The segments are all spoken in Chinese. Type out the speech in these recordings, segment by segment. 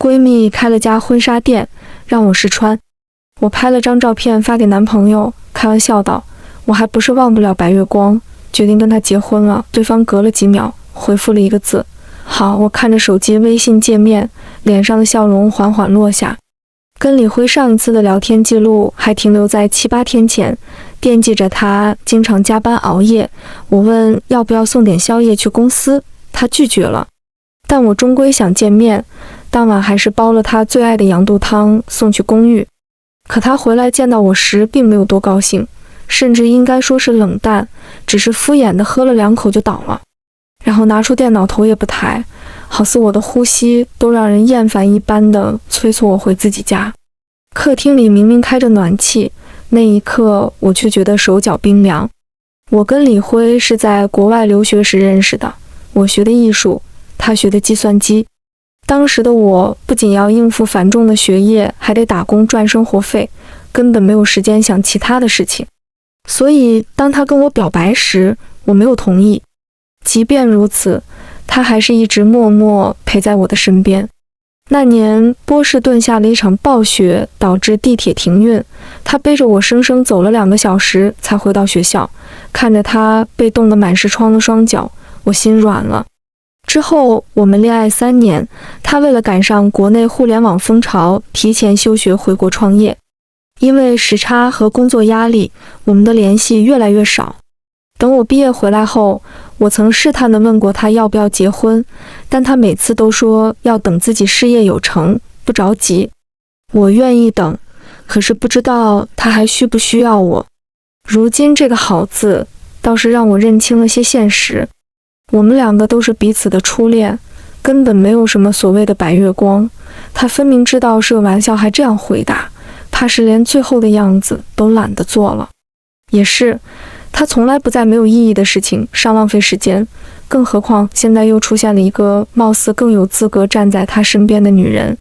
闺蜜开了家婚纱店，让我试穿。我拍了张照片发给男朋友，开玩笑道：“我还不是忘不了白月光，决定跟他结婚了。”对方隔了几秒回复了一个字：“好。”我看着手机微信界面，脸上的笑容缓缓落下。跟李辉上一次的聊天记录还停留在7、8天前，惦记着他经常加班熬夜。我问要不要送点宵夜去公司，他拒绝了。但我终归想见面，当晚还是煲了他最爱的羊肚汤送去公寓。可他回来见到我时并没有多高兴，甚至应该说是冷淡，只是敷衍地喝了2口就倒了，然后拿出电脑头也不抬，好似我的呼吸都让人厌烦一般的催促我回自己家。客厅里明明开着暖气，那一刻我却觉得手脚冰凉。我跟李辉是在国外留学时认识的，我学的艺术，他学的计算机。当时的我不仅要应付繁重的学业，还得打工赚生活费，根本没有时间想其他的事情。所以当他跟我表白时，我没有同意。即便如此，他还是一直默默陪在我的身边。那年波士顿下了一场暴雪，导致地铁停运，他背着我生生走了2个小时才回到学校。看着他被冻得满是疮的双脚，我心软了。之后我们恋爱3年，他为了赶上国内互联网风潮，提前休学回国创业。因为时差和工作压力，我们的联系越来越少。等我毕业回来后，我曾试探地问过他要不要结婚，但他每次都说要等自己事业有成，不着急。我愿意等，可是不知道他还需不需要我。如今这个好字倒是让我认清了些现实。我们2个都是彼此的初恋，根本没有什么所谓的白月光。他分明知道是个玩笑，还这样回答，怕是连最后的样子都懒得做了。也是，他从来不在没有意义的事情上浪费时间，更何况现在又出现了一个貌似更有资格站在他身边的女人。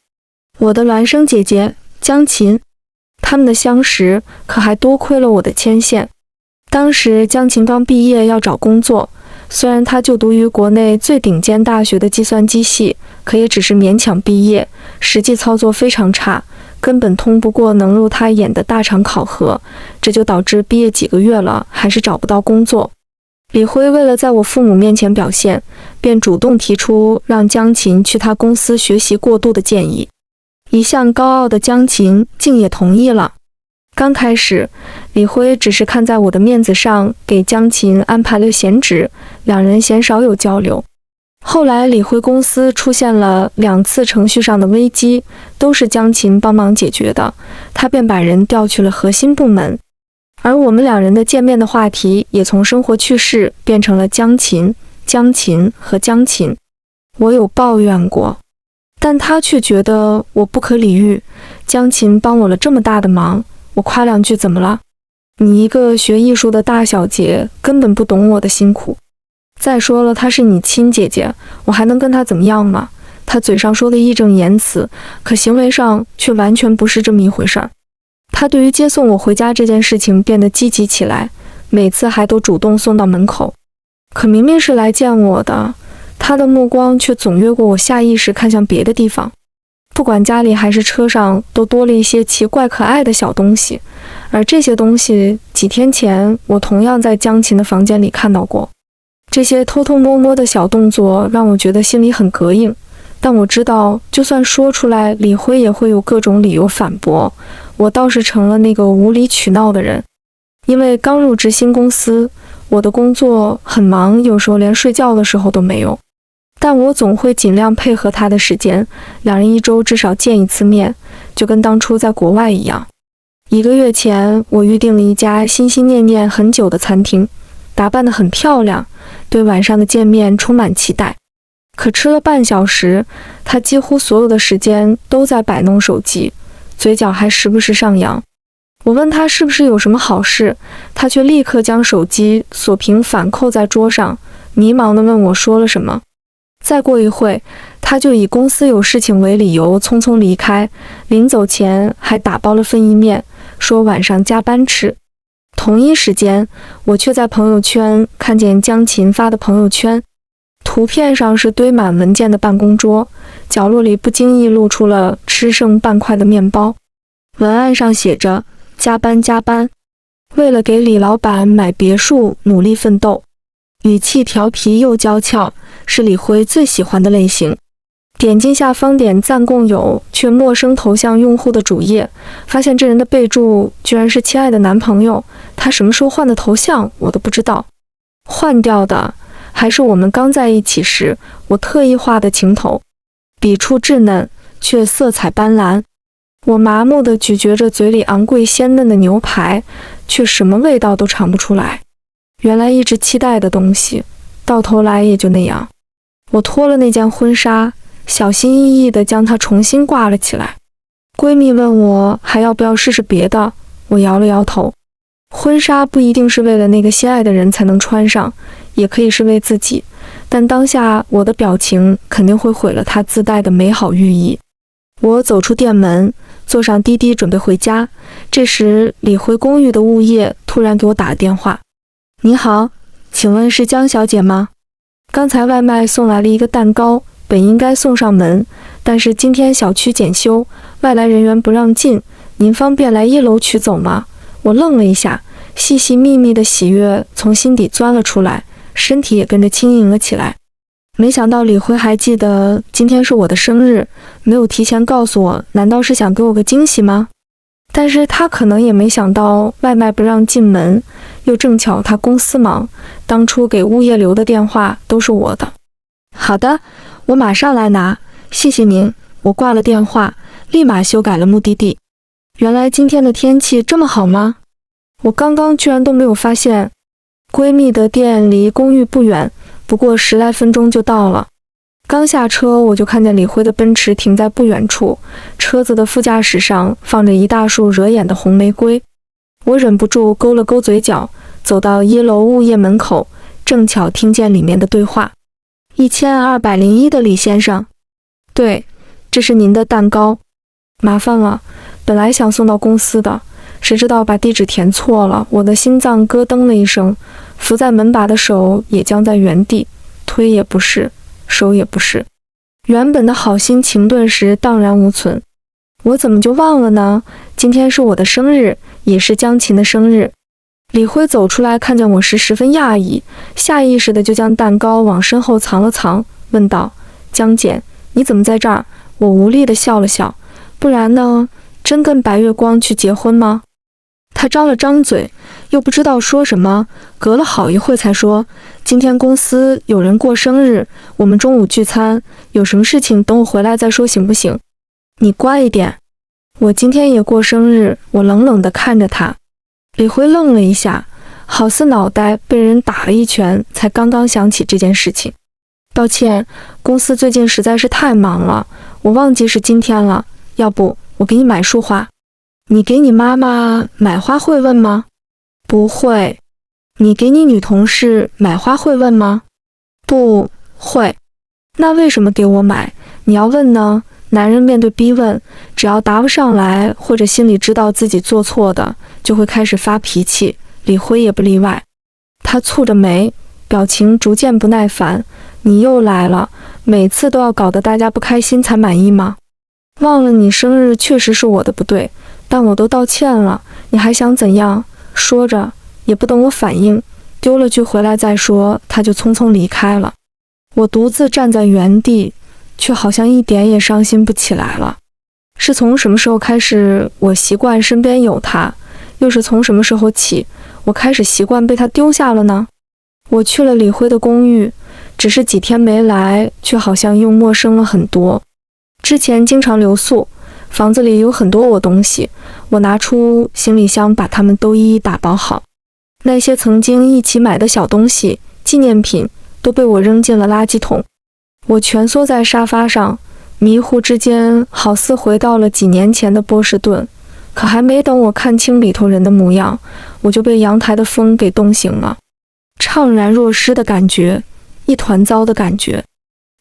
我的孪生姐姐江琴，他们的相识可还多亏了我的牵线。当时江琴刚毕业要找工作，虽然他就读于国内最顶尖大学的计算机系，可也只是勉强毕业，实际操作非常差，根本通不过能入他眼的大厂考核，这就导致毕业几个月了还是找不到工作。李辉为了在我父母面前表现，便主动提出让江琴去他公司学习过渡的建议。一向高傲的江琴竟也同意了。刚开始，李辉只是看在我的面子上给江琴安排了闲职，2人鲜少有交流。后来李辉公司出现了2次程序上的危机，都是江琴帮忙解决的，他便把人调去了核心部门。而我们2人的见面的话题也从生活趣事变成了江琴、江琴和江琴。我有抱怨过，但他却觉得我不可理喻。江琴帮我了这么大的忙，我夸2句怎么了？你一个学艺术的大小姐根本不懂我的辛苦。再说了，她是你亲姐姐，我还能跟她怎么样吗？他嘴上说的义正言辞，可行为上却完全不是这么一回事儿。他对于接送我回家这件事情变得积极起来，每次还都主动送到门口。可明明是来见我的，他的目光却总越过我，下意识看向别的地方。不管家里还是车上，都多了一些奇怪可爱的小东西，而这些东西几天前我同样在江琴的房间里看到过。这些偷偷摸摸的小动作让我觉得心里很膈应，但我知道就算说出来，李辉也会有各种理由反驳，我倒是成了那个无理取闹的人。因为刚入职新公司，我的工作很忙，有时候连睡觉的时候都没有，但我总会尽量配合他的时间，2人1周至少见1次面，就跟当初在国外一样。1个月前，我预定了一家心心念念很久的餐厅，打扮得很漂亮，对晚上的见面充满期待。可吃了半小时，他几乎所有的时间都在摆弄手机，嘴角还时不时上扬。我问他是不是有什么好事，他却立刻将手机锁屏反扣在桌上，迷茫地问我说了什么。再过一会，他就以公司有事情为理由匆匆离开，临走前还打包了份意面，说晚上加班吃。同一时间，我却在朋友圈看见江琴发的朋友圈，图片上是堆满文件的办公桌，角落里不经意露出了吃剩半块的面包。文案上写着加班加班，为了给李老板买别墅努力奋斗，语气调皮又娇俏，是李辉最喜欢的类型。点进下方点赞共有却陌生头像用户的主页，发现这人的备注居然是亲爱的男朋友，他什么时候换的头像我都不知道，换掉的还是我们刚在一起时我特意画的情头，笔触稚嫩却色彩斑斓。我麻木地咀嚼着嘴里昂贵鲜嫩的牛排，却什么味道都尝不出来。原来一直期待的东西，到头来也就那样。我脱了那件婚纱，小心翼翼地将它重新挂了起来。闺蜜问我还要不要试试别的，我摇了摇头。婚纱不一定是为了那个心爱的人才能穿上，也可以是为自己，但当下我的表情肯定会毁了它自带的美好寓意。我走出店门，坐上滴滴准备回家。这时李辉公寓的物业突然给我打了电话。你好，请问是江小姐吗？刚才外卖送来了一个蛋糕，本应该送上门，但是今天小区检修，外来人员不让进，您方便来1楼取走吗？我愣了一下，细细密密的喜悦从心底钻了出来，身体也跟着轻盈了起来。没想到李辉还记得今天是我的生日，没有提前告诉我，难道是想给我个惊喜吗？但是他可能也没想到外卖不让进门，又正巧他公司忙，当初给物业留的电话都是我的。好的，我马上来拿，谢谢您。我挂了电话，立马修改了目的地。原来今天的天气这么好吗？我刚刚居然都没有发现。闺蜜的店离公寓不远，不过10来分钟就到了。刚下车，我就看见李辉的奔驰停在不远处，车子的副驾驶上放着一大束惹眼的红玫瑰。我忍不住勾了勾嘴角，走到1楼物业门口，正巧听见里面的对话。1201的李先生，对，这是您的蛋糕，麻烦了，本来想送到公司的，谁知道把地址填错了，我的心脏咯噔了一声，扶在门把的手也僵在原地，推也不是，手也不是，原本的好心情顿时荡然无存。我怎么就忘了呢？今天是我的生日，也是江琴的生日。李辉走出来看见我时十分讶异，下意识的就将蛋糕往身后藏了藏，问道：江姐，你怎么在这儿？我无力的笑了笑，不然呢？真跟白月光去结婚吗？他张了张嘴，又不知道说什么，隔了好一会才说：今天公司有人过生日，我们中午聚餐，有什么事情等我回来再说行不行？你乖一点。我今天也过生日，我冷冷地看着他。李辉愣了一下，好似脑袋被人打了一拳，才刚刚想起这件事情。抱歉，公司最近实在是太忙了，我忘记是今天了，要不我给你买束花。你给你妈妈买花会问吗？不会。你给你女同事买花会问吗？不会。那为什么给我买？你要问呢？男人面对逼问，只要答不上来，或者心里知道自己做错的，就会开始发脾气。李辉也不例外。他蹙着眉，表情逐渐不耐烦。你又来了，每次都要搞得大家不开心才满意吗？忘了你生日确实是我的不对，但我都道歉了，你还想怎样？说着也不等我反应，丢了句回来再说，他就匆匆离开了。我独自站在原地，却好像一点也伤心不起来了。是从什么时候开始我习惯身边有他，又是从什么时候起我开始习惯被他丢下了呢？我去了李辉的公寓，只是几天没来，却好像又陌生了很多。之前经常留宿，房子里有很多我东西，我拿出行李箱把它们都一一打包好。那些曾经一起买的小东西、纪念品都被我扔进了垃圾桶。我蜷缩在沙发上，迷糊之间好似回到了几年前的波士顿，可还没等我看清里头人的模样，我就被阳台的风给冻醒了。怅然若失的感觉，一团糟的感觉。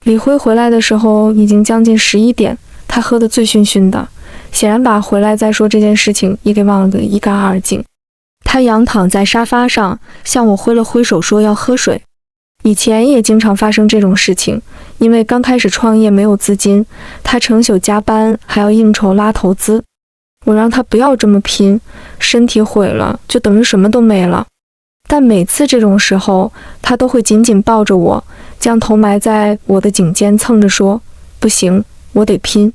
李辉回来的时候已经将近11点，他喝得醉醺醺的，显然把回来再说这件事情也给忘了得一干二净。他仰躺在沙发上，向我挥了挥手说要喝水。以前也经常发生这种事情，因为刚开始创业没有资金，他成宿加班，还要应酬拉投资。我让他不要这么拼，身体毁了就等于什么都没了。但每次这种时候，他都会紧紧抱着我，将头埋在我的颈间，蹭着说：不行，我得拼。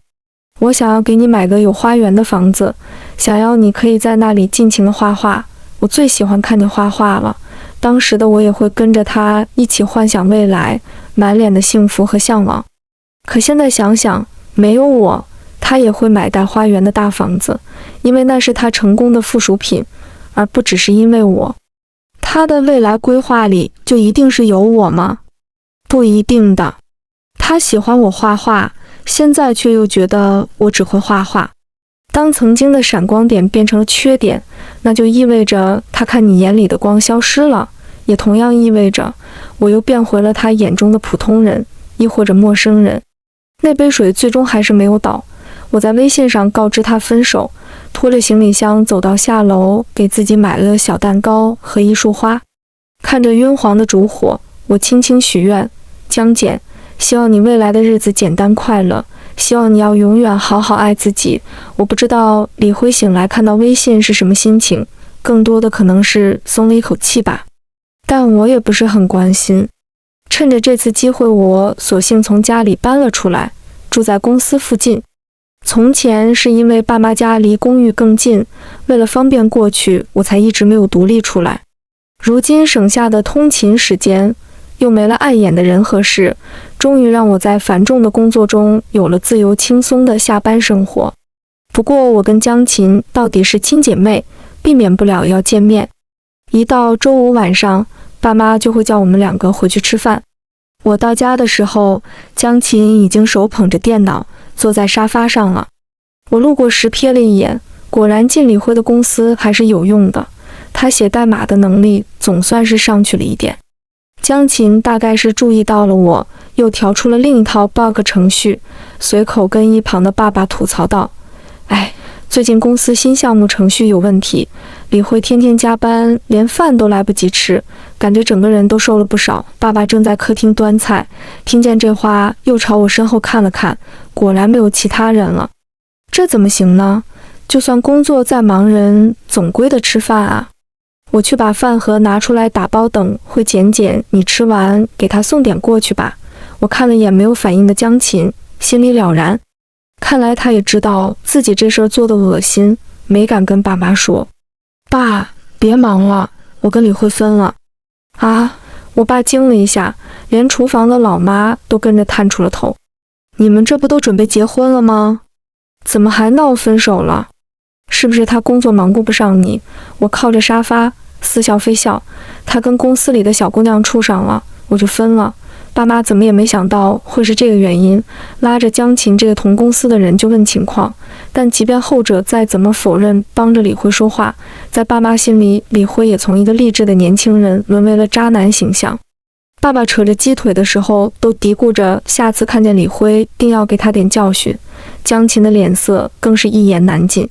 我想要给你买个有花园的房子，想要你可以在那里尽情的画画。我最喜欢看你画画了。当时的我也会跟着他一起幻想未来，满脸的幸福和向往。可现在想想，没有我，他也会买带花园的大房子，因为那是他成功的附属品，而不只是因为我。他的未来规划里就一定是有我吗？不一定的。他喜欢我画画，现在却又觉得我只会画画。当曾经的闪光点变成了缺点，那就意味着他看你眼里的光消失了，也同样意味着我又变回了他眼中的普通人，亦或者陌生人。那杯水最终还是没有倒，我在微信上告知他分手，拖着行李箱走到下楼，给自己买了小蛋糕和一束花。看着晕黄的烛火，我轻轻许愿：江简，希望你未来的日子简单快乐，希望你要永远好好爱自己。我不知道李辉醒来看到微信是什么心情，更多的可能是松了一口气吧，但我也不是很关心。趁着这次机会，我索性从家里搬了出来，住在公司附近。从前是因为爸妈家离公寓更近，为了方便过去，我才一直没有独立出来。如今省下的通勤时间，又没了碍眼的人和事，终于让我在繁重的工作中有了自由轻松的下班生活。不过我跟江琴到底是亲姐妹，避免不了要见面。一到周五晚上，爸妈就会叫我们两个回去吃饭。我到家的时候，江琴已经手捧着电脑坐在沙发上了。我路过时瞥了一眼，果然进李辉的公司还是有用的，他写代码的能力总算是上去了一点。江琴大概是注意到了我，又调出了另一套 bug 程序，随口跟一旁的爸爸吐槽道：哎，最近公司新项目程序有问题，李辉天天加班，连饭都来不及吃，感觉整个人都瘦了不少。爸爸正在客厅端菜，听见这话又朝我身后看了看，果然没有其他人了。这怎么行呢？就算工作再忙，人总归得吃饭啊。我去把饭盒拿出来打包，等会简简你吃完给他送点过去吧。我看了眼没有反应的江琴，心里了然，看来他也知道自己这事儿做的恶心，没敢跟爸妈说。爸，别忙了，我跟李慧分了。啊！我爸惊了一下，连厨房的老妈都跟着探出了头。你们这不都准备结婚了吗？怎么还闹分手了？是不是他工作忙顾不上你？我靠着沙发似笑非笑，他跟公司里的小姑娘处上了，我就分了。爸妈怎么也没想到会是这个原因，拉着江琴这个同公司的人就问情况。但即便后者再怎么否认帮着李辉说话，在爸妈心里，李辉也从一个励志的年轻人沦为了渣男形象。爸爸扯着鸡腿的时候都嘀咕着下次看见李辉定要给他点教训，江琴的脸色更是一言难尽。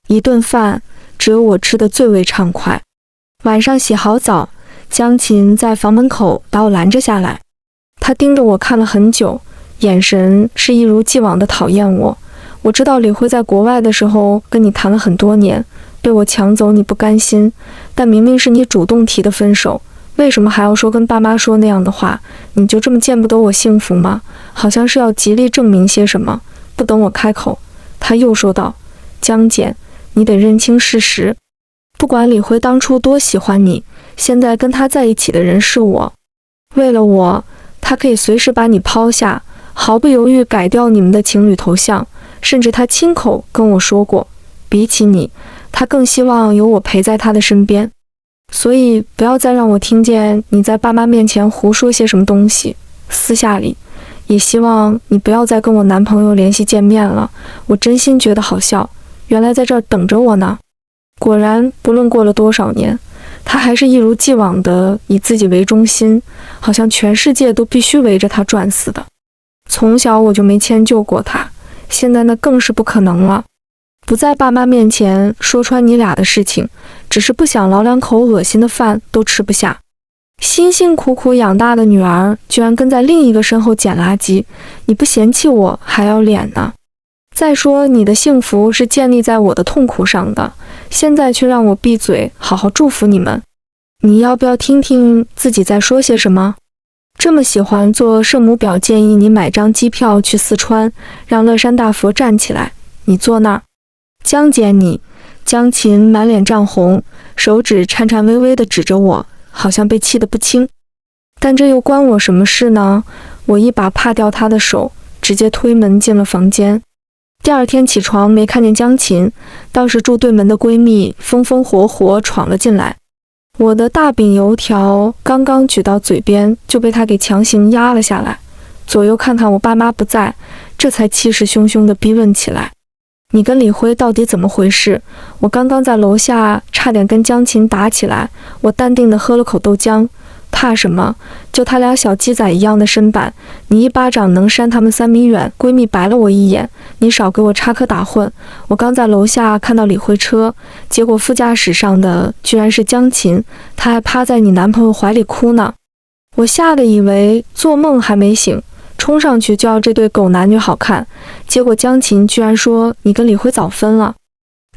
一顿饭只有我吃得最为畅快。晚上洗好澡，江琴在房门口把我拦着下来，她盯着我看了很久，眼神是一如既往的讨厌我。我知道李辉在国外的时候跟你谈了很多年，被我抢走你不甘心，但明明是你主动提的分手，为什么还要说跟爸妈说那样的话？你就这么见不得我幸福吗？好像是要极力证明些什么。不等我开口，他又说道：江简，你得认清事实，不管李辉当初多喜欢你，现在跟他在一起的人是我。为了我，他可以随时把你抛下，毫不犹豫改掉你们的情侣头像，甚至他亲口跟我说过，比起你，他更希望有我陪在他的身边。所以不要再让我听见你在爸妈面前胡说些什么东西，私下里也希望你不要再跟我男朋友联系见面了，我真心觉得好笑，原来在这儿等着我呢。果然，不论过了多少年，他还是一如既往的以自己为中心，好像全世界都必须围着他转似的。从小我就没迁就过他，现在那更是不可能了。不在爸妈面前说穿你俩的事情，只是不想老两口恶心的饭都吃不下。辛辛苦苦养大的女儿，居然跟在另一个身后捡垃圾，你不嫌弃我还要脸呢？再说你的幸福是建立在我的痛苦上的，现在却让我闭嘴，好好祝福你们。你要不要听听自己在说些什么？这么喜欢做圣母婊，建议你买张机票去四川，让乐山大佛站起来，你坐那儿。江姐你。江琴满脸涨红，手指颤颤巍巍地指着我，好像被气得不轻。但这又关我什么事呢？我一把帕掉她的手，直接推门进了房间。第二天起床没看见江琴，倒是住对门的闺蜜风风火火闯了进来。我的大饼油条刚刚举到嘴边，就被她给强行压了下来。左右看看我爸妈不在，这才气势汹汹地逼问起来。你跟李辉到底怎么回事？我刚刚在楼下差点跟江琴打起来，我淡定地喝了口豆浆。怕什么？就他俩小鸡仔一样的身板，你一巴掌能扇他们3米远。闺蜜白了我一眼，你少给我插科打诨。我刚在楼下看到李辉车，结果副驾驶上的居然是江琴，她还趴在你男朋友怀里哭呢。我吓得以为做梦还没醒，冲上去就要这对狗男女好看，结果江琴居然说你跟李辉早分了，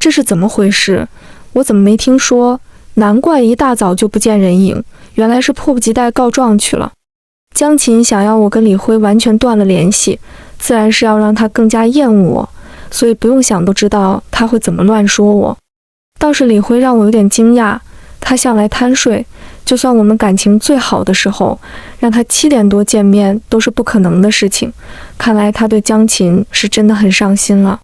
这是怎么回事？我怎么没听说？难怪一大早就不见人影，原来是迫不及待告状去了。江琴想要我跟李辉完全断了联系，自然是要让他更加厌恶我，所以不用想都知道他会怎么乱说我。倒是李辉让我有点惊讶，他向来贪睡，就算我们感情最好的时候，让他7点多见面都是不可能的事情。看来他对江琴是真的很上心了。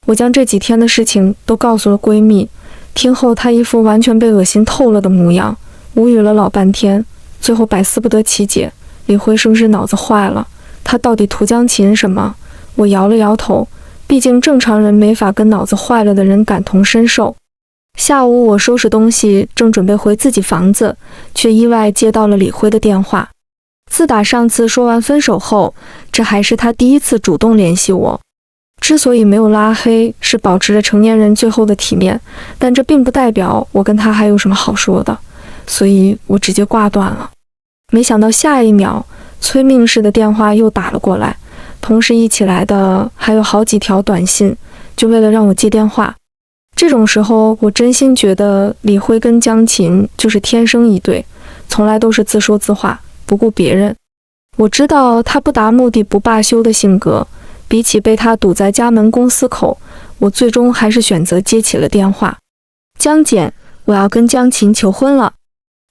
我将这几天的事情都告诉了闺蜜，听后她一副完全被恶心透了的模样，无语了老半天，最后百思不得其解，李辉是不是脑子坏了？他到底图江琴什么？我摇了摇头，毕竟正常人没法跟脑子坏了的人感同身受。下午我收拾东西，正准备回自己房子，却意外接到了李辉的电话。自打上次说完分手后，这还是他第一次主动联系我。之所以没有拉黑，是保持着成年人最后的体面，但这并不代表我跟他还有什么好说的，所以我直接挂断了。没想到下一秒，催命似的电话又打了过来，同时一起来的还有好几条短信，就为了让我接电话。这种时候，我真心觉得李辉跟江琴就是天生一对，从来都是自说自话，不顾别人。我知道他不达目的不罢休的性格，比起被他堵在家门公司口，我最终还是选择接起了电话。江姐，我要跟江琴求婚了。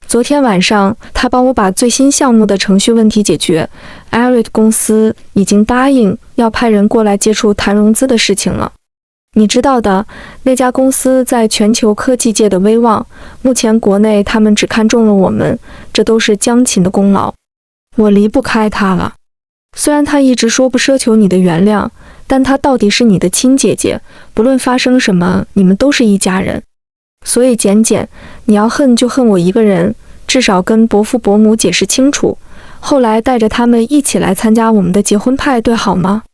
昨天晚上，他帮我把最新项目的程序问题解决 ，Eric 公司已经答应要派人过来接触谈融资的事情了。你知道的，那家公司在全球科技界的威望，目前国内他们只看中了我们，这都是江琴的功劳。我离不开他了。虽然他一直说不奢求你的原谅，但他到底是你的亲姐姐，不论发生什么，你们都是一家人。所以简简，你要恨就恨我一个人，至少跟伯父伯母解释清楚，后来带着他们一起来参加我们的结婚派对好吗？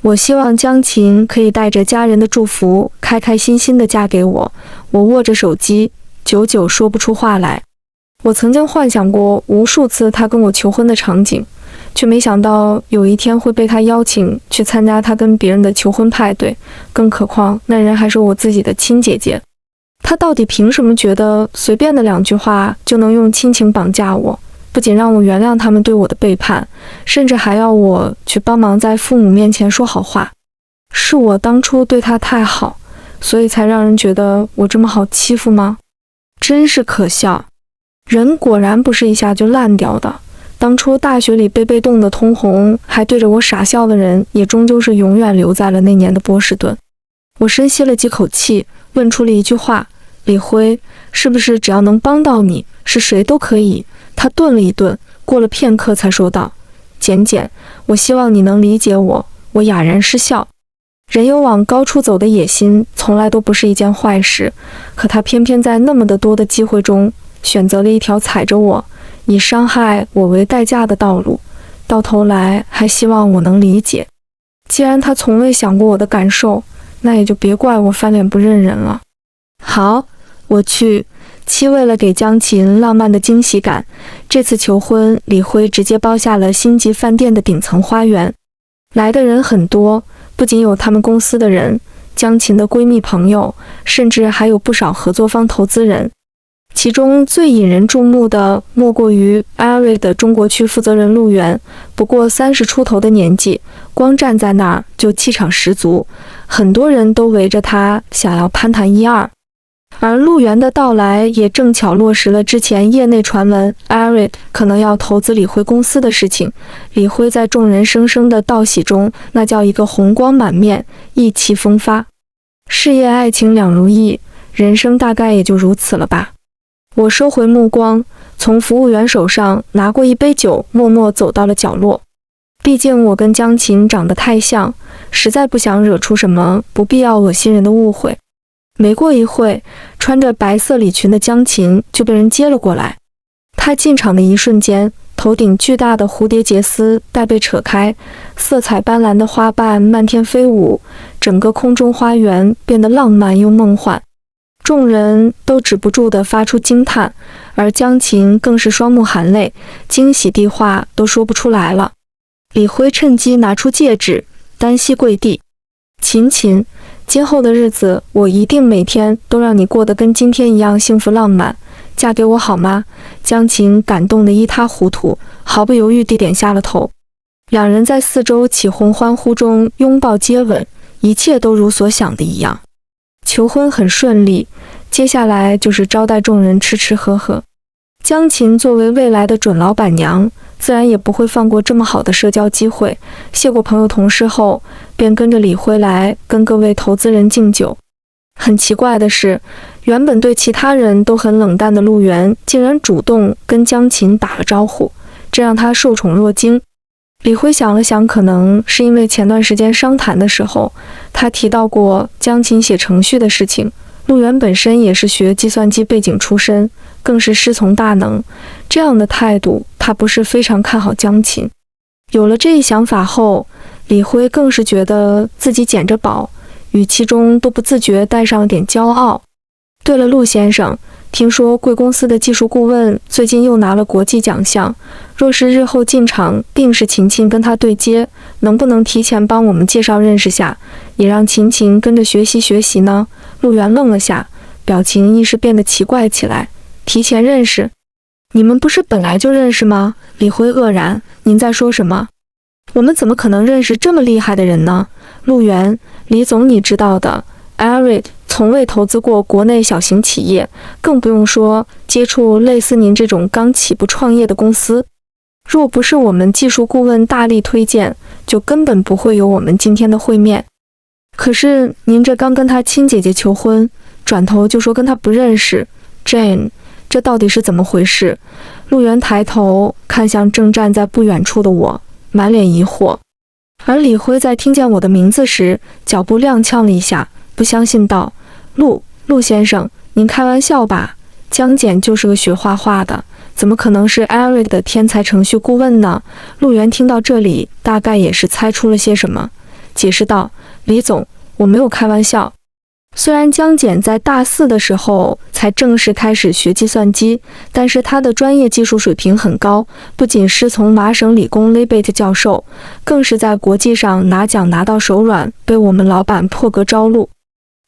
我希望江琴可以带着家人的祝福，开开心心的嫁给我。我握着手机，久久说不出话来。我曾经幻想过无数次他跟我求婚的场景，却没想到有一天会被他邀请去参加他跟别人的求婚派对，更何况那人还是我自己的亲姐姐。他到底凭什么觉得随便的2句话就能用亲情绑架我？不仅让我原谅他们对我的背叛，甚至还要我去帮忙在父母面前说好话。是我当初对他太好，所以才让人觉得我这么好欺负吗？真是可笑。人果然不是一下就烂掉的。当初大学里被冻得通红，还对着我傻笑的人，也终究是永远留在了那年的波士顿。我深吸了几口气，问出了一句话：李辉，是不是只要能帮到你，是谁都可以？他顿了一顿，过了片刻才说道：简简，我希望你能理解我。我哑然失笑。人有往高处走的野心，从来都不是一件坏事，可他偏偏在那么的多的机会中，选择了一条踩着我，以伤害我为代价的道路，到头来还希望我能理解。既然他从未想过我的感受，那也就别怪我翻脸不认人了。好，我去。七为了给江琴浪漫的惊喜感，这次求婚李辉直接包下了星级饭店的顶层花园。来的人很多，不仅有他们公司的人，江琴的闺蜜朋友，甚至还有不少合作方投资人。其中最引人注目的莫过于 Arid 的中国区负责人陆源，不过30出头的年纪，光站在那儿就气场十足，很多人都围着他想要攀谈一二。而陆源的到来也正巧落实了之前业内传闻 Arid 可能要投资李辉公司的事情。李辉在众人声声的道喜中，那叫一个红光满面，意气风发，事业爱情两如意，人生大概也就如此了吧。我收回目光，从服务员手上拿过一杯酒，默默走到了角落。毕竟我跟江琴长得太像，实在不想惹出什么不必要恶心人的误会。没过一会，穿着白色礼裙的江琴就被人接了过来。她进场的一瞬间，头顶巨大的蝴蝶结丝带被扯开，色彩斑斓的花瓣漫天飞舞，整个空中花园变得浪漫又梦幻。众人都止不住地发出惊叹，而江琴更是双目含泪，惊喜地话都说不出来了。李辉趁机拿出戒指，单膝跪地：“琴琴，今后的日子我一定每天都让你过得跟今天一样幸福浪漫，嫁给我好吗？”江琴感动得一塌糊涂，毫不犹豫地点下了头。两人在四周起哄欢呼中拥抱接吻，一切都如所想的一样。求婚很顺利，接下来就是招待众人吃吃喝喝。江琴作为未来的准老板娘，自然也不会放过这么好的社交机会。谢过朋友同事后，便跟着李辉来跟各位投资人敬酒。很奇怪的是，原本对其他人都很冷淡的陆源，竟然主动跟江琴打了招呼，这让他受宠若惊。李辉想了想，可能是因为前段时间商谈的时候，他提到过江琴写程序的事情。陆源本身也是学计算机背景出身，更是师从大能，这样的态度，他不是非常看好江琴。有了这一想法后，李辉更是觉得自己捡着宝，语气中都不自觉带上了点骄傲。对了，陆先生，听说贵公司的技术顾问最近又拿了国际奖项，若是日后进场定是琴琴跟他对接，能不能提前帮我们介绍认识下，也让琴琴跟着学习学习呢？陆源愣了下，表情一时变得奇怪起来。提前认识？你们不是本来就认识吗？李辉愕然，您在说什么？我们怎么可能认识这么厉害的人呢？陆源，李总你知道的，Arid从未投资过国内小型企业，更不用说接触类似您这种刚起步创业的公司。若不是我们技术顾问大力推荐，就根本不会有我们今天的会面。可是您这刚跟他亲姐姐求婚，转头就说跟他不认识 ，Jane， 这到底是怎么回事？陆源抬头看向正站在不远处的我，满脸疑惑。而李辉在听见我的名字时，脚步踉跄了一下，不相信道：“陆先生，您开玩笑吧？江简就是个学画画的，怎么可能是 Arid 的天才程序顾问呢？”陆源听到这里，大概也是猜出了些什么，解释道：“李总，我没有开玩笑。虽然江简在大4的时候才正式开始学计算机，但是他的专业技术水平很高，不仅师从麻省理工 Libet 教授，更是在国际上拿奖拿到手软，被我们老板破格招录。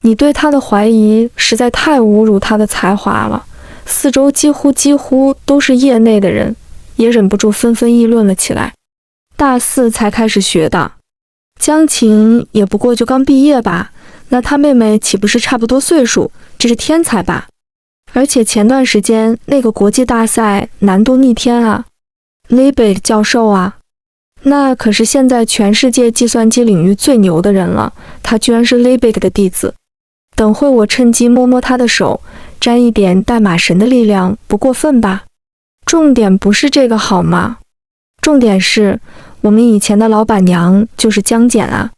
你对他的怀疑实在太侮辱他的才华了。”四周几乎都是业内的人，也忍不住纷纷议论了起来。大4才开始学的，江琴也不过就刚毕业吧，那他妹妹岂不是差不多岁数？这是天才吧？而且前段时间那个国际大赛难度逆天啊 ，Libet 教授啊，那可是现在全世界计算机领域最牛的人了，他居然是 Libet 的弟子。等会我趁机摸摸他的手，沾一点代码神的力量，不过分吧？重点不是这个好吗？重点是我们以前的老板娘就是江简啊。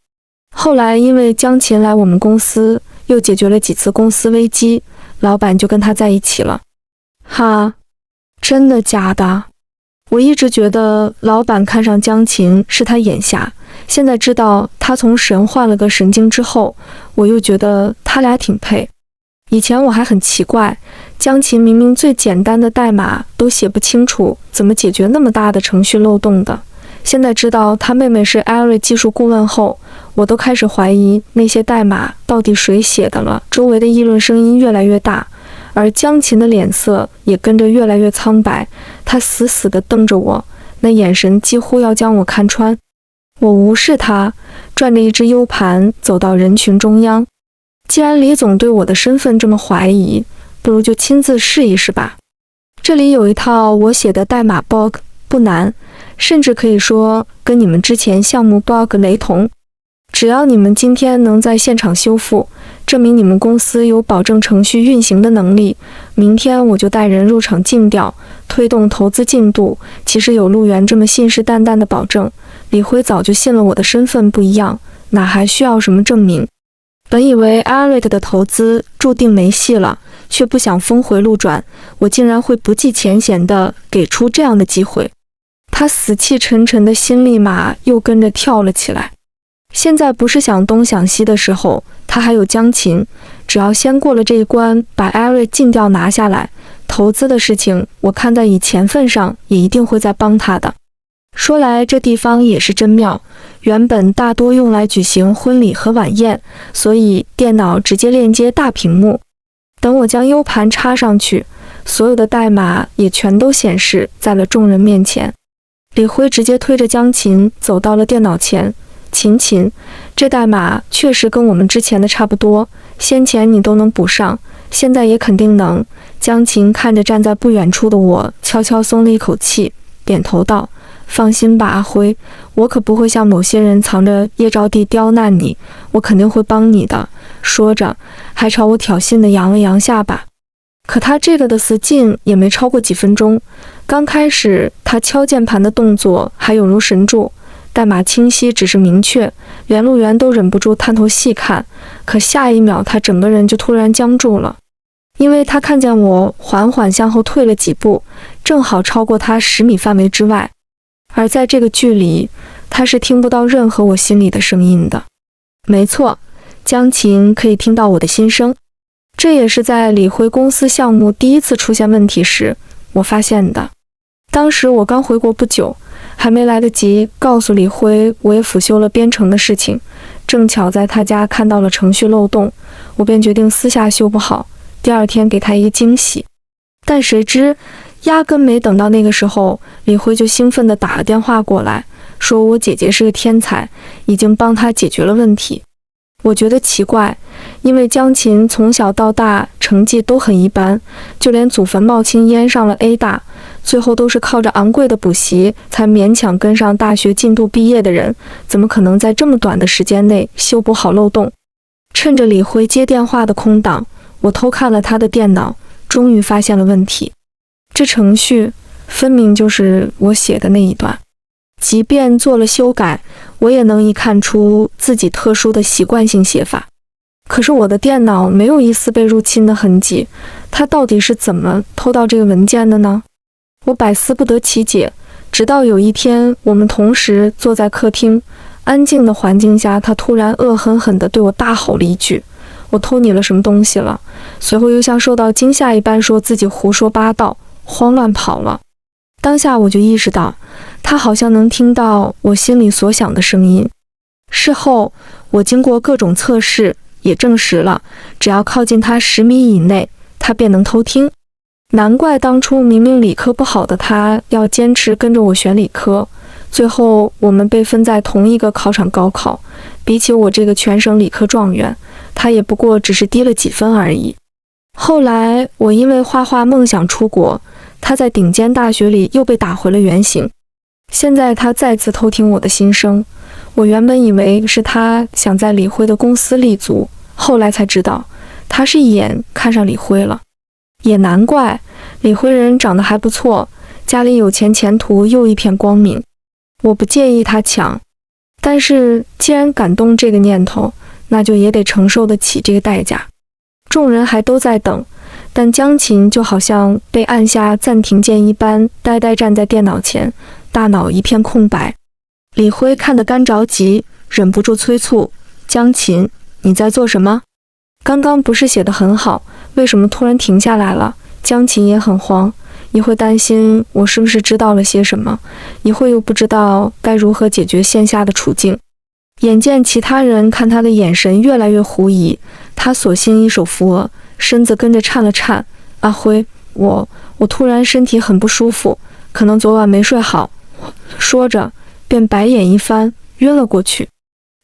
后来因为江琴来我们公司，又解决了几次公司危机，老板就跟他在一起了。哈，真的假的？我一直觉得老板看上江琴是他眼瞎，现在知道他从神换了个神经之后，我又觉得他俩挺配。以前我还很奇怪，江琴明明最简单的代码都写不清楚，怎么解决那么大的程序漏洞的？现在知道他妹妹是 Eric 技术顾问后，我都开始怀疑那些代码到底谁写的了。周围的议论声音越来越大，而江琴的脸色也跟着越来越苍白，他死死地瞪着我，那眼神几乎要将我看穿。我无视他，转着一只 U 盘走到人群中央。既然李总对我的身份这么怀疑，不如就亲自试一试吧。这里有一套我写的代码 bug， 不难，甚至可以说跟你们之前项目 bug 雷同。只要你们今天能在现场修复，证明你们公司有保证程序运行的能力，明天我就带人入场尽调，推动投资进度。其实有陆源这么信誓旦旦的保证，李辉早就信了我的身份不一样，哪还需要什么证明？本以为 Eric 的投资注定没戏了，却不想峰回路转，我竟然会不计前嫌地给出这样的机会。他死气沉沉的心立马又跟着跳了起来。现在不是想东想西的时候，他还有江琴，只要先过了这一关，把 Eric 尽调拿下来，投资的事情我看在以钱份上也一定会再帮他的。说来这地方也是真妙，原本大多用来举行婚礼和晚宴，所以电脑直接链接大屏幕。等我将 U 盘插上去，所有的代码也全都显示在了众人面前。李辉直接推着江琴走到了电脑前，琴，这代码确实跟我们之前的差不多，先前你都能补上，现在也肯定能。江琴看着站在不远处的我，悄悄松了一口气，点头道：放心吧，阿辉，我可不会像某些人藏着掖着地刁难你，我肯定会帮你的。说着，还朝我挑衅地扬了扬下巴。可他这个的死劲也没超过几分钟，刚开始他敲键盘的动作还有如神助，代码清晰，只是明确，连路员都忍不住探头细看。可下一秒，他整个人就突然僵住了，因为他看见我缓缓向后退了几步，正好超过他10米范围之外。而在这个距离，他是听不到任何我心里的声音的。没错，江琴可以听到我的心声。这也是在李辉公司项目第一次出现问题时我发现的。当时我刚回国不久，还没来得及告诉李辉我也辅修了编程的事情，正巧在他家看到了程序漏洞，我便决定私下修补好，第二天给他一个惊喜。但谁知压根没等到那个时候，李辉就兴奋地打了电话过来，说我姐姐是个天才，已经帮他解决了问题。我觉得奇怪，因为江琴从小到大成绩都很一般，就连祖坟冒青烟上了 A 大，最后都是靠着昂贵的补习才勉强跟上大学进度毕业的人，怎么可能在这么短的时间内修补好漏洞？趁着李辉接电话的空档，我偷看了他的电脑，终于发现了问题。这程序分明就是我写的那一段，即便做了修改，我也能一看出自己特殊的习惯性写法。可是我的电脑没有一丝被入侵的痕迹，它到底是怎么偷到这个文件的呢？我百思不得其解，直到有一天我们同时坐在客厅，安静的环境下，他突然恶狠狠地对我大吼了一句：我偷你了什么东西了？随后又像受到惊吓一般说自己胡说八道，慌乱跑了。当下我就意识到，他好像能听到我心里所想的声音。事后我经过各种测试，也证实了，只要靠近他10米以内，他便能偷听。难怪当初明明理科不好的他要坚持跟着我选理科，最后我们被分在同一个考场高考，比起我这个全省理科状元，他也不过只是低了几分而已。后来我因为画画梦想出国，他在顶尖大学里又被打回了原形。现在他再次偷听我的心声，我原本以为是他想在李辉的公司立足，后来才知道他是一眼看上李辉了。也难怪，李辉人长得还不错，家里有钱，前途又一片光明。我不介意他抢，但是既然敢动这个念头，那就也得承受得起这个代价。众人还都在等，但江琴就好像被按下暂停键一般，呆呆站在电脑前，大脑一片空白。李辉看得干着急，忍不住催促：江琴，你在做什么？刚刚不是写得很好，为什么突然停下来了？江琴也很慌，一会担心我是不是知道了些什么，一会又不知道该如何解决现下的处境。眼见其他人看他的眼神越来越狐疑，他索性一手扶额，身子跟着颤了颤。阿辉，我突然身体很不舒服，可能昨晚没睡好。说着便白眼一翻，晕了过去。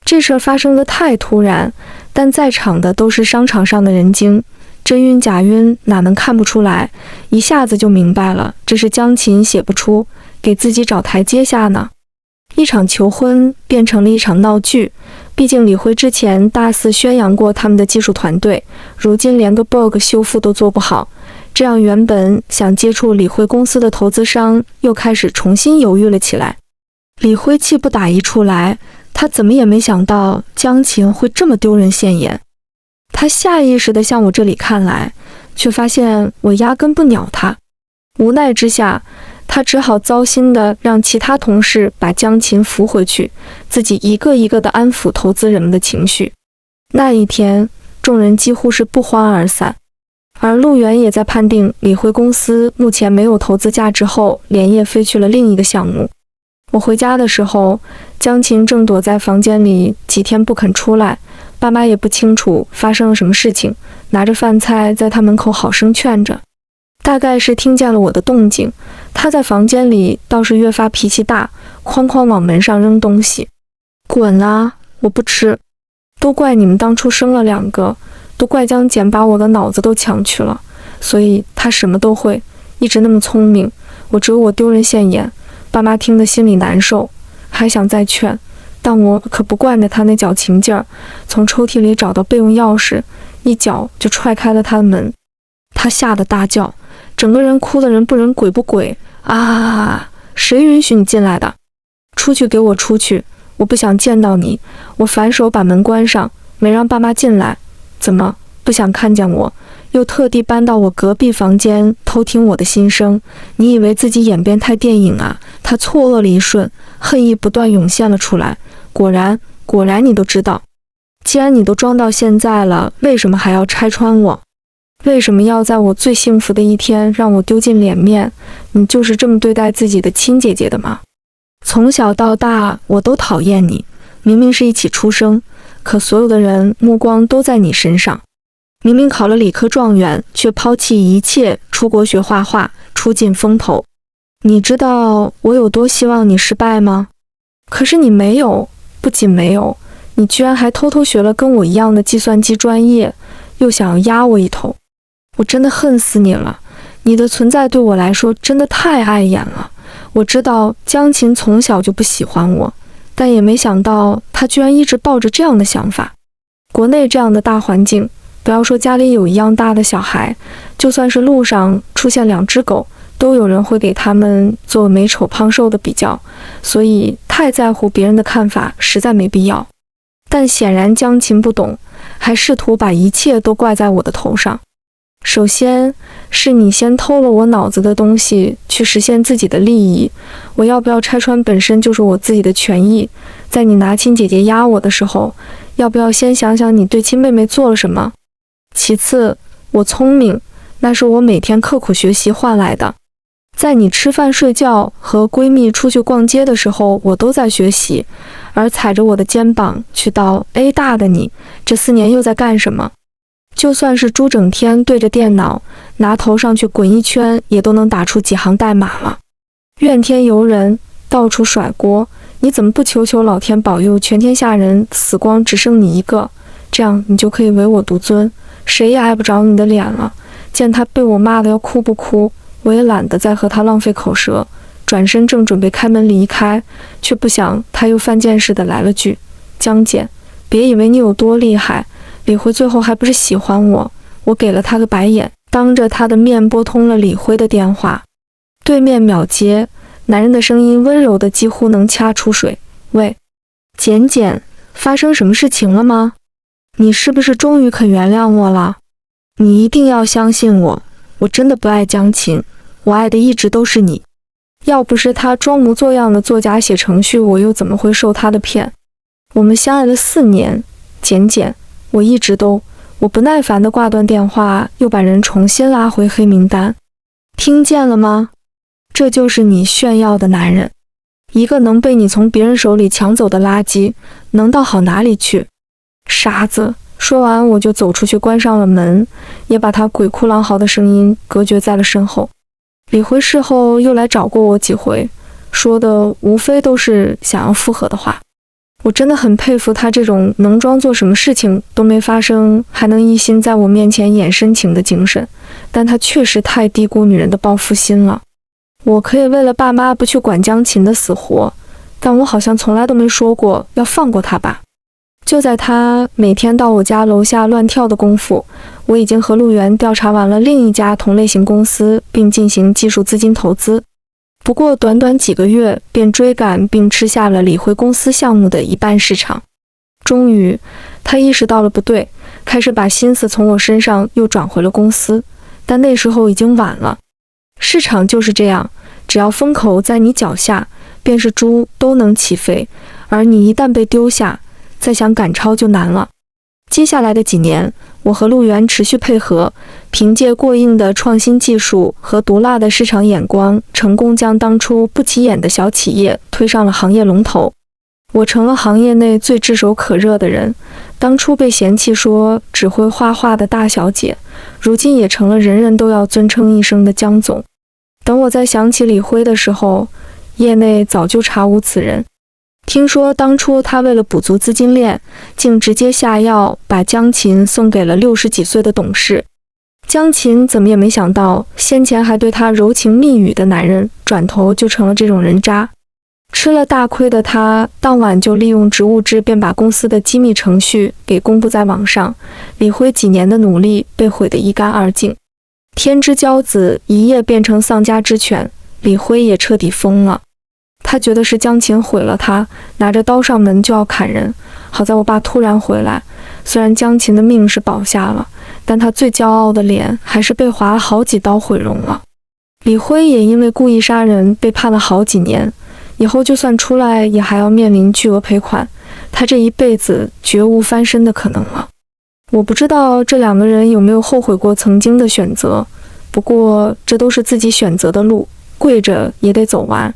这事儿发生得太突然，但在场的都是商场上的人精，真晕假晕哪能看不出来，一下子就明白了，这是江琴写不出，给自己找台阶下呢。一场求婚变成了一场闹剧，毕竟李辉之前大肆宣扬过他们的技术团队，如今连个 bug 修复都做不好，这样原本想接触李辉公司的投资商又开始重新犹豫了起来。李辉气不打一处来，他怎么也没想到江琴会这么丢人现眼。他下意识地向我这里看来，却发现我压根不鸟他。无奈之下，他只好糟心地让其他同事把江琴扶回去，自己一个一个地安抚投资人们的情绪。那一天，众人几乎是不欢而散，而陆源也在判定李辉公司目前没有投资价值后，连夜飞去了另一个项目。我回家的时候，江琴正躲在房间里几天不肯出来，爸妈也不清楚发生了什么事情，拿着饭菜在他门口好生劝着。大概是听见了我的动静，他在房间里倒是越发脾气大，哐哐往门上扔东西。滚啊，我不吃！都怪你们当初生了2个，都怪江简把我的脑子都抢去了，所以他什么都会，一直那么聪明，我只有我丢人现眼，爸妈听得心里难受，还想再劝，但我可不惯着他那矫情劲儿，从抽屉里找到备用钥匙，一脚就踹开了他的门。他吓得大叫，整个人哭得人不人鬼不鬼啊！谁允许你进来的？出去，给我出去！我不想见到你！我反手把门关上，没让爸妈进来。怎么不想看见我？又特地搬到我隔壁房间偷听我的心声？你以为自己演变态电影啊？他错愕了一瞬，恨意不断涌现了出来。果然你都知道。既然你都装到现在了，为什么还要拆穿我？为什么要在我最幸福的一天让我丢尽脸面？你就是这么对待自己的亲姐姐的吗？从小到大我都讨厌你，明明是一起出生，可所有的人目光都在你身上。明明考了理科状元，却抛弃一切出国学画画，出尽风头。你知道我有多希望你失败吗？可是你没有，不仅没有，你居然还偷偷学了跟我一样的计算机专业，又想要压我一头。我真的恨死你了，你的存在对我来说真的太碍眼了。我知道江琴从小就不喜欢我，但也没想到她居然一直抱着这样的想法。国内这样的大环境，不要说家里有一样大的小孩，就算是路上出现2只狗，都有人会给他们做美丑胖瘦的比较，所以太在乎别人的看法实在没必要。但显然江琴不懂，还试图把一切都怪在我的头上。首先是你先偷了我脑子的东西去实现自己的利益，我要不要拆穿本身就是我自己的权益。在你拿亲姐姐压我的时候，要不要先想想你对亲妹妹做了什么？其次，我聪明，那是我每天刻苦学习换来的。在你吃饭睡觉和闺蜜出去逛街的时候，我都在学习，而踩着我的肩膀去到 A 大的你，这4年又在干什么？就算是猪整天对着电脑，拿头上去滚一圈，也都能打出几行代码了。怨天尤人，到处甩锅，你怎么不求求老天保佑全天下人死光只剩你一个？这样你就可以唯我独尊，谁也碍不着你的脸了。见他被我骂得要哭不哭，我也懒得再和他浪费口舌，转身正准备开门离开，却不想他又犯贱似的来了句：江简，别以为你有多厉害，李辉最后还不是喜欢我。我给了他个白眼，当着他的面拨通了李辉的电话。对面秒接，男人的声音温柔的几乎能掐出水。喂，简简，发生什么事情了吗？你是不是终于肯原谅我了？你一定要相信我，我真的不爱江琴，我爱的一直都是你。要不是他装模作样的作假写程序，我又怎么会受他的骗？我们相爱了4年，简简，我一直都我不耐烦地挂断电话，又把人重新拉回黑名单。听见了吗？这就是你炫耀的男人，一个能被你从别人手里抢走的垃圾，能到好哪里去？傻子！说完我就走出去，关上了门，也把他鬼哭狼嚎的声音隔绝在了身后。李辉事后又来找过我几回，说的无非都是想要复合的话。我真的很佩服他这种能装作什么事情都没发生，还能一心在我面前演深情的精神，但他确实太低估女人的报复心了。我可以为了爸妈不去管江琴的死活，但我好像从来都没说过要放过他吧。就在他每天到我家楼下乱跳的功夫，我已经和陆源调查完了另一家同类型公司，并进行技术资金投资。不过短短几个月便追赶并吃下了李辉公司项目的一半市场。终于他意识到了不对，开始把心思从我身上又转回了公司，但那时候已经晚了。市场就是这样，只要风口在你脚下，便是猪都能起飞，而你一旦被丢下，再想赶超就难了。接下来的几年，我和陆源持续配合，凭借过硬的创新技术和毒辣的市场眼光，成功将当初不起眼的小企业推上了行业龙头。我成了行业内最炙手可热的人，当初被嫌弃说只会画画的大小姐，如今也成了人人都要尊称一声的江总。等我再想起李辉的时候，业内早就查无此人。听说当初他为了补足资金链，竟直接下药把江琴送给了60几岁的董事。江琴怎么也没想到，先前还对他柔情蜜语的男人，转头就成了这种人渣。吃了大亏的他，当晚就利用职务制便把公司的机密程序给公布在网上。李辉几年的努力被毁得一干二净，天之骄子一夜变成丧家之犬，李辉也彻底疯了。他觉得是江琴毁了他，拿着刀上门就要砍人。好在我爸突然回来，虽然江琴的命是保下了，但他最骄傲的脸还是被划了好几刀毁容了。李辉也因为故意杀人被判了好几年，以后就算出来也还要面临巨额赔款，他这一辈子绝无翻身的可能了。我不知道这两个人有没有后悔过曾经的选择，不过这都是自己选择的路，跪着也得走完。